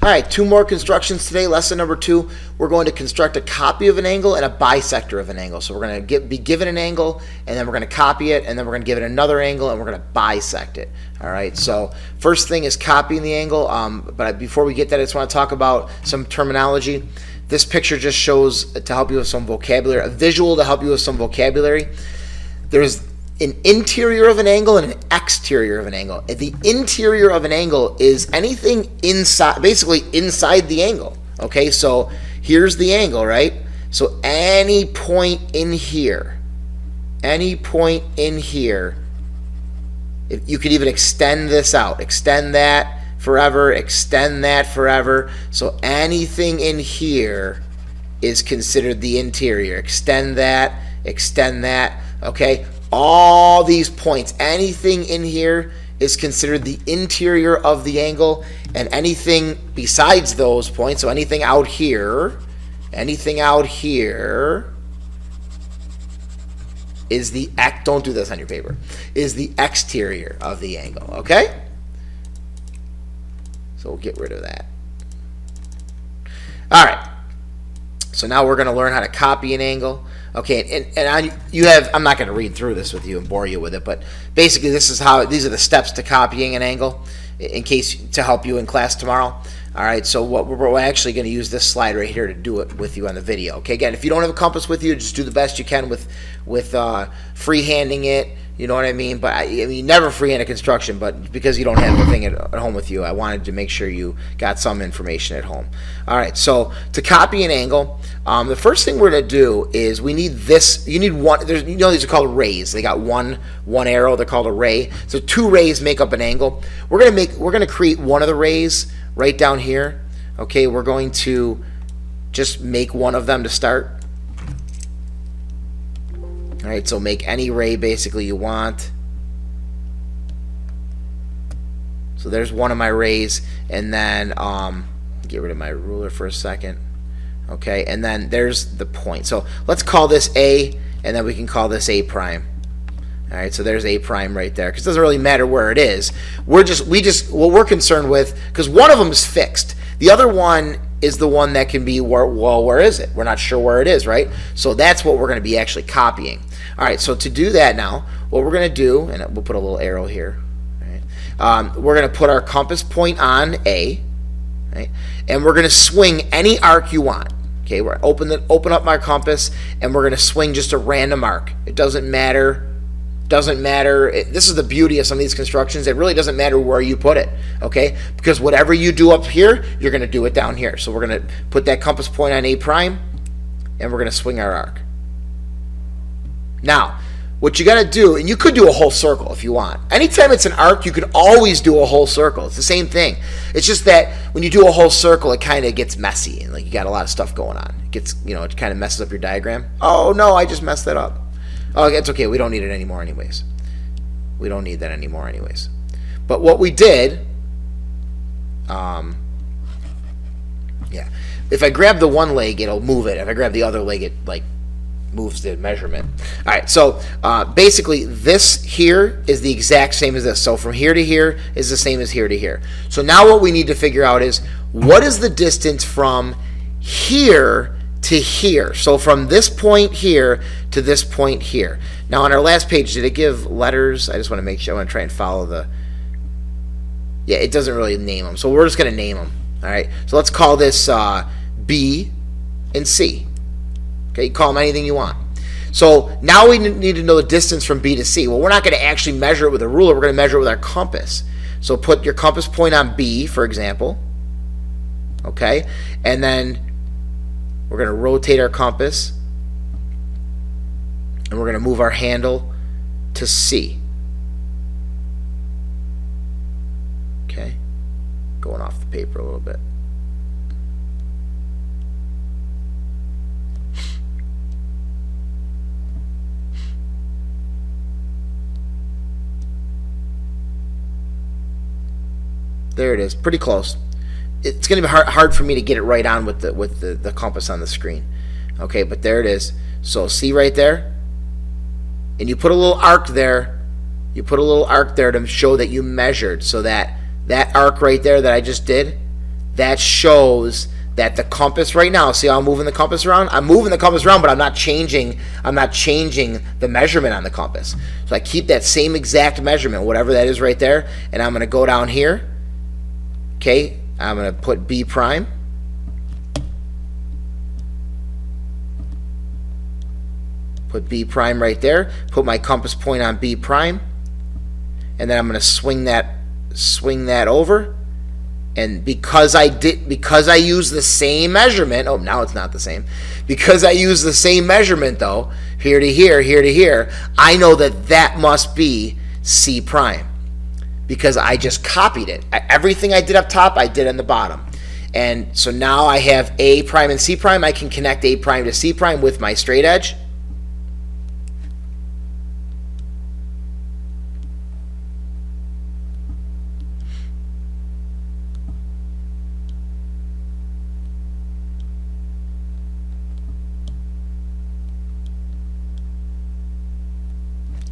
All right, two more constructions today. Lesson number 2, we're going to construct a copy of an angle and a bisector of an angle. So we're going to be given an angle, and then we're going to copy it, and then we're going to give it another angle, and we're going to bisect it. All right, so first thing is copying the angle. But before we get that, I just want to talk about some terminology. This picture just shows to help you with some vocabulary, a visual to help you with some vocabulary. There's an interior of an angle and an exterior of an angle. The interior of an angle is anything inside, basically inside the angle. Okay, so here's the angle, right? So any point in here, you could even extend this out, extend that forever, extend that forever. So anything in here is considered the interior. Extend that, okay? All these points, anything in here is considered the interior of the angle, and anything besides those points, so anything out here is the, don't do this on your paper, is the exterior of the angle, okay? So we'll get rid of that. All right, so now we're going to learn how to copy an angle. Okay, I'm not going to read through this with you and bore you with it, but basically these are the steps to copying an angle in case to help you in class tomorrow. All right, so we're actually going to use this slide right here to do it with you on the video. Okay, again, if you don't have a compass with you, just do the best you can with freehanding it. You know what I mean? But I mean, never freehand a construction, but because you don't have the thing at home with you, I wanted to make sure you got some information at home. All right, so to copy an angle, the first thing we're going to do is we need this. You need one. These are called rays. They got one arrow. They're called a ray. So 2 rays make up an angle. We're going to create one of the rays right down here. Okay, we're going to just make one of them to start. All right, so make any ray basically you want. So there's one of my rays, and then get rid of my ruler for a second. Okay, and then there's the point. So let's call this A, and then we can call this A prime. All right, so there's A prime right there, because it doesn't really matter where it is. What we're concerned with, because one of them is fixed. The other one is the one that can be, where is it? We're not sure where it is, right? So that's what we're going to be actually copying. All right, so to do that now, what we're going to do, and we'll put a little arrow here, right? We're going to put our compass point on A, right? And we're going to swing any arc you want. Okay, we're open up my compass, and we're going to swing just a random arc. It doesn't matter. This is the beauty of some of these constructions. It really doesn't matter where you put it, okay? Because whatever you do up here, you're going to do it down here. So we're going to put that compass point on A prime, and we're going to swing our arc. Now, what you got to do, and you could do a whole circle if you want. Anytime it's an arc, you can always do a whole circle. It's the same thing. It's just that when you do a whole circle, it kind of gets messy, and like you got a lot of stuff going on. It gets, it kind of messes up your diagram. Oh no, I just messed that up. Oh, it's okay. We don't need it anymore anyways. We don't need that anymore anyways. But what we did, yeah. If I grab the one leg, it'll move it. If I grab the other leg, it like moves the measurement. All right, so basically this here is the exact same as this. So from here to here is the same as here to here. So now what we need to figure out is what is the distance from here to here. So from this point here to this point here. Now on our last page, did it give letters? I just want to make sure. I want to try and follow the... Yeah, it doesn't really name them. So we're just going to name them. All right, so let's call this B and C. Okay, you call them anything you want. So now we need to know the distance from B to C. Well, we're not going to actually measure it with a ruler. We're going to measure it with our compass. So put your compass point on B, for example. Okay, and then we're going to rotate our compass, and we're going to move our handle to C. Okay, going off the paper a little bit. There it is, pretty close. It's going to be hard for me to get it right on with the compass on the screen. Okay, but there it is. So see right there? And you put a little arc there. You put a little arc there to show that you measured. So that arc right there that I just did, that shows that the compass right now, see how I'm moving the compass around? I'm moving the compass around, but I'm not changing the measurement on the compass. So I keep that same exact measurement, whatever that is right there, and I'm going to go down here. Okay, I'm going to put B prime. Put B prime right there. Put my compass point on B prime. And then I'm going to swing that over. And because I use the same measurement, oh, now it's not the same. Because I use the same measurement though, here to here, here to here, I know that that must be C prime. Because I just copied it. Everything I did up top, I did on the bottom. And so now I have A prime and C prime. I can connect A prime to C prime with my straight edge.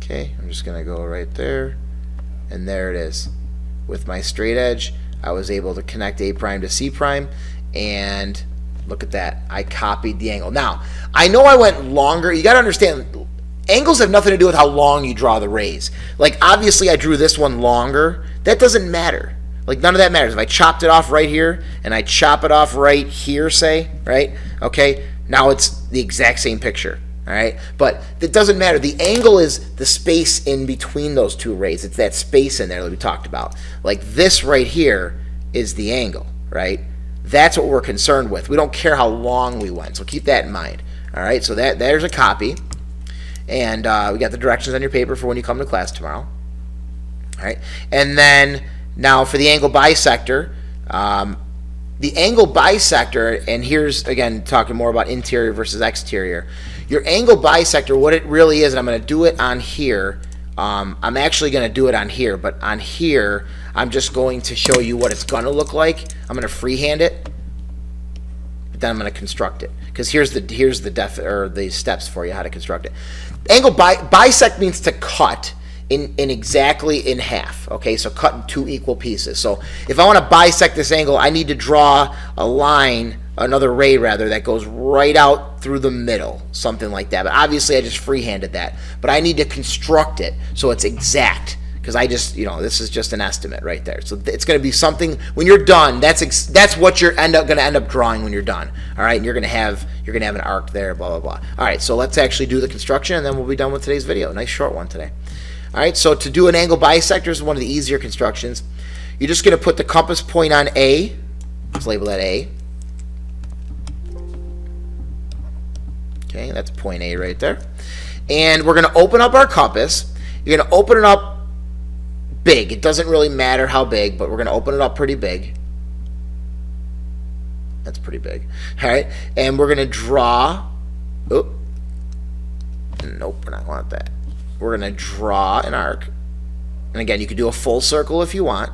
Okay, I'm just going to go right there, and there it is. With my straight edge, I was able to connect A prime to C prime, and look at that. I copied the angle. Now, I know I went longer. You got to understand, angles have nothing to do with how long you draw the rays. Like, obviously, I drew this one longer. That doesn't matter. Like, none of that matters. If I chopped it off right here, and I chop it off right here, say, right? Okay, now it's the exact same picture. All right, but it doesn't matter. The angle is the space in between those two rays. It's that space in there that we talked about. Like this right here is the angle, right? That's what we're concerned with. We don't care how long we went, so keep that in mind. All right, so there's a copy, and we got the directions on your paper for when you come to class tomorrow. All right, and then now for the angle bisector. The angle bisector, and here's again talking more about interior versus exterior. Your angle bisector, what it really is, and I'm going to do it on here. I'm actually going to do it on here, but on here, I'm just going to show you what it's going to look like. I'm going to freehand it, but then I'm going to construct it because here's the steps for you how to construct it. Angle bisect means to cut. In exactly in half, okay? So cut in two equal pieces. So if I want to bisect this angle, I need to draw a line, another ray rather, that goes right out through the middle, something like that. But obviously I just freehanded that. But I need to construct it so it's exact because I just, this is just an estimate right there. So it's going to be something, when you're done, that's what you're going to end up drawing when you're done, all right? And you're going to have an arc there, blah, blah, blah. All right, so let's actually do the construction, and then we'll be done with today's video. Nice short one today. All right, so to do an angle bisector is one of the easier constructions. You're just going to put the compass point on A. Let's label that A. Okay, that's point A right there. And we're going to open up our compass. You're going to open it up big. It doesn't really matter how big, but we're going to open it up pretty big. That's pretty big. All right, and we're going to draw. Oh, nope, we're not going to want that. We're going to draw an arc. And again, you could do a full circle if you want.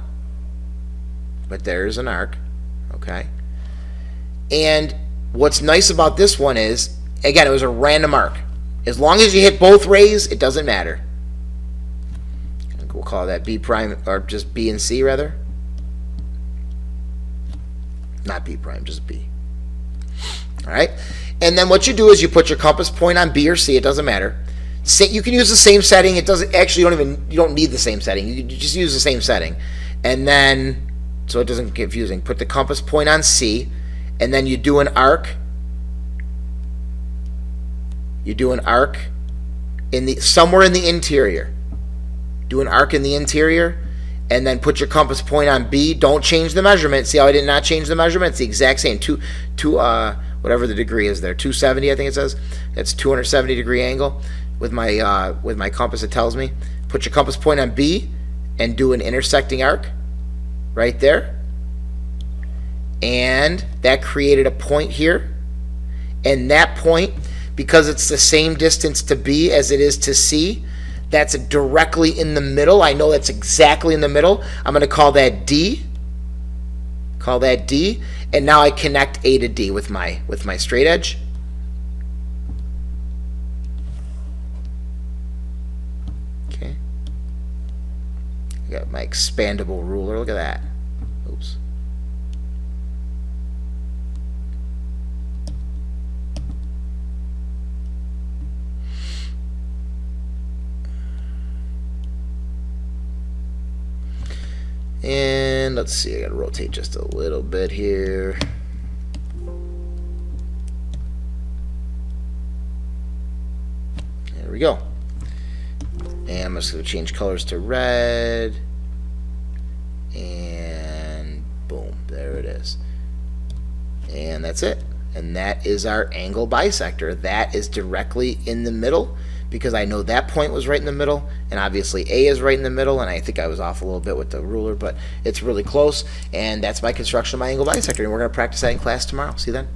But there's an arc. Okay. And what's nice about this one is, again, it was a random arc. As long as you hit both rays, it doesn't matter. We'll call that B prime, or just B and C rather. Not B prime, just B. All right. And then what you do is you put your compass point on B or C. It doesn't matter. You can use the same setting. It doesn't actually, you don't need the same setting. You just use the same setting. And then, so it doesn't get confusing, put the compass point on C, and then you do an arc. You do an arc somewhere in the interior. Do an arc in the interior, and then put your compass point on B. Don't change the measurement. See how I did not change the measurement? It's the exact same. Whatever the degree is there, 270, I think it says. That's 270 degree angle. With my compass, it tells me. Put your compass point on B and do an intersecting arc right there. And that created a point here. And that point, because it's the same distance to B as it is to C, that's directly in the middle. I know that's exactly in the middle. I'm going to call that D. Call that D. And now I connect A to D with my straight edge. I got my expandable ruler. Look at that. Oops. And let's see, I gotta rotate just a little bit here. There we go. And I'm just gonna change colors to red. And boom, there it is. And that's it. And that is our angle bisector. That is directly in the middle, because I know that point was right in the middle, and obviously A is right in the middle, and I think I was off a little bit with the ruler, but it's really close, and that's my construction of my angle bisector, and we're going to practice that in class tomorrow. See you then.